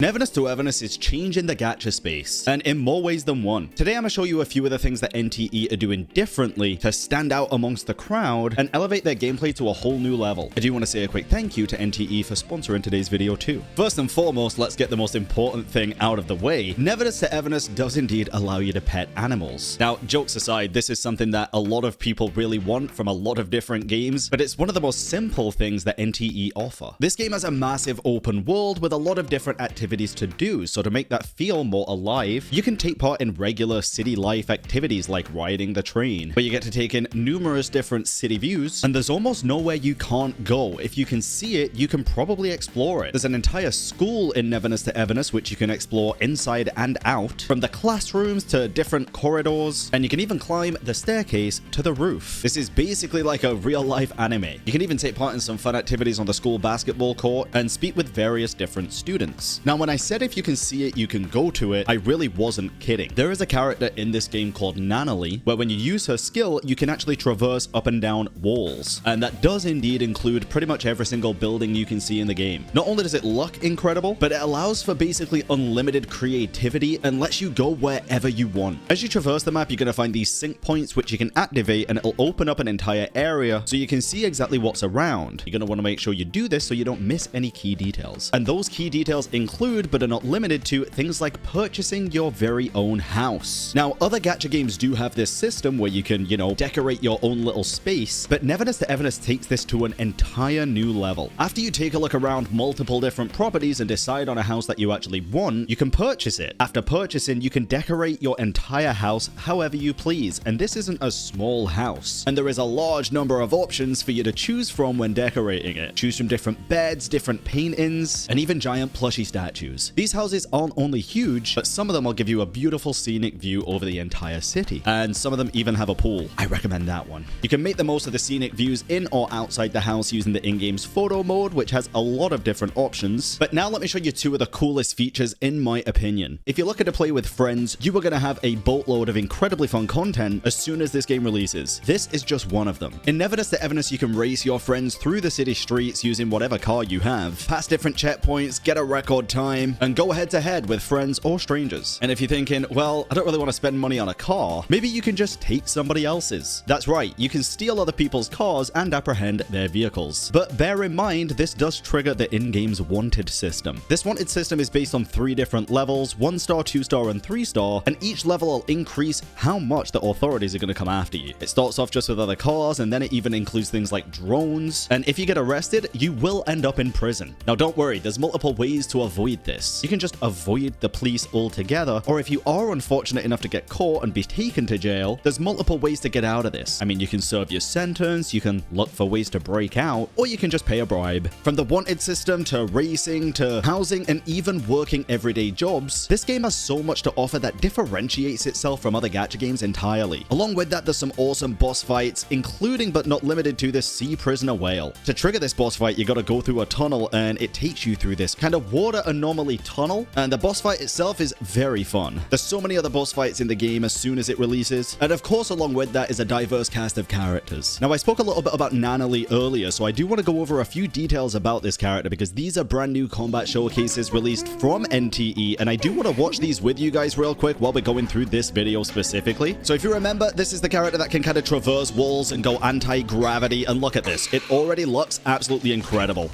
Neverness to Everness is changing the gacha space, and in more ways than one. Today I'm going to show you a few of the things that NTE are doing differently to stand out amongst the crowd and elevate their gameplay to a whole new level. I do want to say a quick thank you to NTE for sponsoring today's video too. First and foremost, let's get the most important thing out of the way. Neverness to Everness does indeed allow you to pet animals. Now, jokes aside, this is something that a lot of people really want from a lot of different games, but it's one of the most simple things that NTE offer. This game has a massive open world with a lot of different activities to do, so to make that feel more alive, you can take part in regular city life activities like riding the train, where you get to take in numerous different city views, and there's almost nowhere you can't go. If you can see it, you can probably explore it. There's an entire school in Neverness to Everness which you can explore inside and out, from the classrooms to different corridors, and you can even climb the staircase to the roof. This is basically like a real-life anime. You can even take part in some fun activities on the school basketball court and speak with various different students. Now, when I said if you can see it, you can go to it, I really wasn't kidding. There is a character in this game called Nanali, where when you use her skill, you can actually traverse up and down walls. And that does indeed include pretty much every single building you can see in the game. Not only does it look incredible, but it allows for basically unlimited creativity and lets you go wherever you want. As you traverse the map, you're going to find these sync points which you can activate, and it'll open up an entire area so you can see exactly what's around. You're going to want to make sure you do this so you don't miss any key details. And those key details include, but are not limited to, things like purchasing your very own house. Now, other gacha games do have this system where you can, decorate your own little space, but Neverness to Everness takes this to an entire new level. After you take a look around multiple different properties and decide on a house that you actually want, you can purchase it. After purchasing, you can decorate your entire house however you please, and this isn't a small house. And there is a large number of options for you to choose from when decorating it. Choose from different beds, different paintings, and even giant plushy statues. These houses aren't only huge, but some of them will give you a beautiful scenic view over the entire city. And some of them even have a pool. I recommend that one. You can make the most of the scenic views in or outside the house using the in-game's photo mode, which has a lot of different options. But now let me show you two of the coolest features in my opinion. If you're looking to play with friends, you are going to have a boatload of incredibly fun content as soon as this game releases. This is just one of them. In Neverness to Everness, you can race your friends through the city streets using whatever car you have, pass different checkpoints, get a record time, and go head to head with friends or strangers. And if you're thinking, well, I don't really want to spend money on a car, maybe you can just take somebody else's. That's right, you can steal other people's cars and apprehend their vehicles. But bear in mind, this does trigger the in-game's wanted system. This wanted system is based on 3 different levels, 1-star, 2-star, and 3-star, and each level will increase how much the authorities are going to come after you. It starts off just with other cars, and then it even includes things like drones, and if you get arrested, you will end up in prison. Now don't worry, there's multiple ways to avoid this. You can just avoid the police altogether, or if you are unfortunate enough to get caught and be taken to jail, there's multiple ways to get out of this. I mean, you can serve your sentence, you can look for ways to break out, or you can just pay a bribe. From the wanted system to racing to housing and even working everyday jobs, this game has so much to offer that differentiates itself from other gacha games entirely. Along with that, there's some awesome boss fights, including but not limited to this sea prisoner whale. To trigger this boss fight, you gotta go through a tunnel, and it takes you through this kind of water anomaly tunnel, and the boss fight itself is very fun. There's so many other boss fights in the game as soon as it releases, and of course along with that is a diverse cast of characters. Now, I spoke a little bit about Nanali earlier, so I do want to go over a few details about this character because these are brand new combat showcases released from NTE, and I do want to watch these with you guys real quick while we're going through this video specifically. So if you remember, this is the character that can kind of traverse walls and go anti-gravity, and look at this. It already looks absolutely incredible.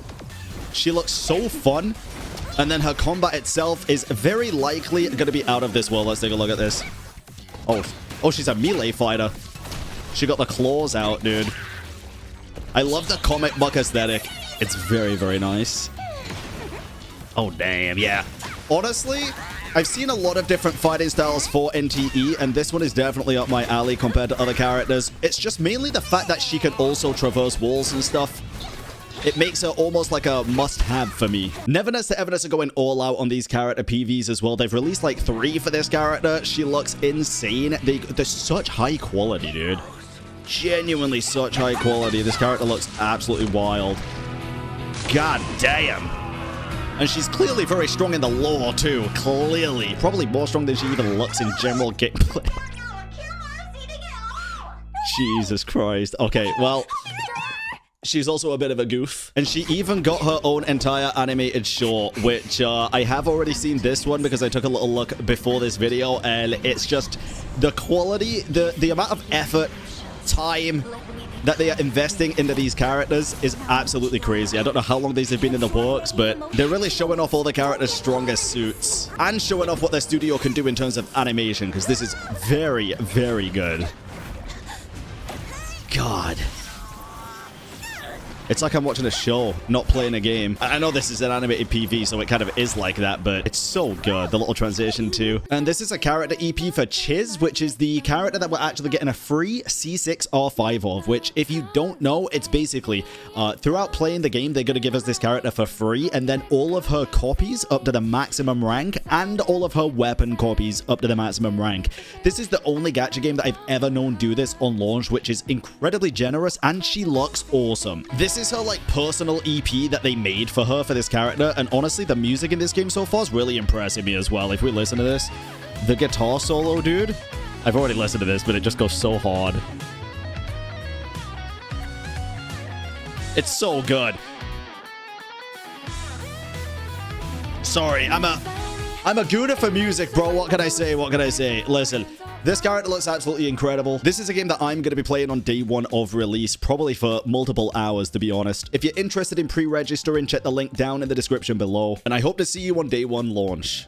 She looks so fun. And then her combat itself is very likely going to be out of this world. Let's take a look at this. Oh, she's a melee fighter. She got the claws out, dude. I love the comic book aesthetic. It's very, very nice. Oh, damn, yeah. Honestly, I've seen a lot of different fighting styles for NTE, and this one is definitely up my alley compared to other characters. It's just mainly the fact that she can also traverse walls and stuff. It makes her almost like a must-have for me. Neverness to Everness are going all out on these character PVs as well. They've released like 3 for this character. She looks insane. They're such high quality, dude. Genuinely such high quality. This character looks absolutely wild. God damn. And she's clearly very strong in the lore too. Clearly. Probably more strong than she even looks in general gameplay. Jesus Christ. Okay, well... She's also a bit of a goof. And she even got her own entire animated short, which I have already seen this one because I took a little look before this video, and it's just the quality, the amount of effort, time that they are investing into these characters is absolutely crazy. I don't know how long these have been in the works, but they're really showing off all the characters' strongest suits and showing off what their studio can do in terms of animation, because this is very, very good. God. It's like I'm watching a show, not playing a game. I know this is an animated PV, so it kind of is like that, but it's so good, the little transition too. And this is a character EP for Chiz, which is the character that we're actually getting a free C6R5 of, which, if you don't know, it's basically, throughout playing the game, they're going to give us this character for free, and then all of her copies up to the maximum rank, and all of her weapon copies up to the maximum rank. This is the only gacha game that I've ever known do this on launch, which is incredibly generous, and she looks awesome. This is her like personal EP that they made for her for this character, and honestly the music in this game so far is really impressing me as well. If we listen to this, the guitar solo, dude, I've already listened to this, but it just goes so hard. It's so good. Sorry, I'm a gooner for music, bro. What can I say? What can I say? Listen, this character looks absolutely incredible. This is a game that I'm going to be playing on day one of release, probably for multiple hours, to be honest. If you're interested in pre-registering, check the link down in the description below, and I hope to see you on day one launch.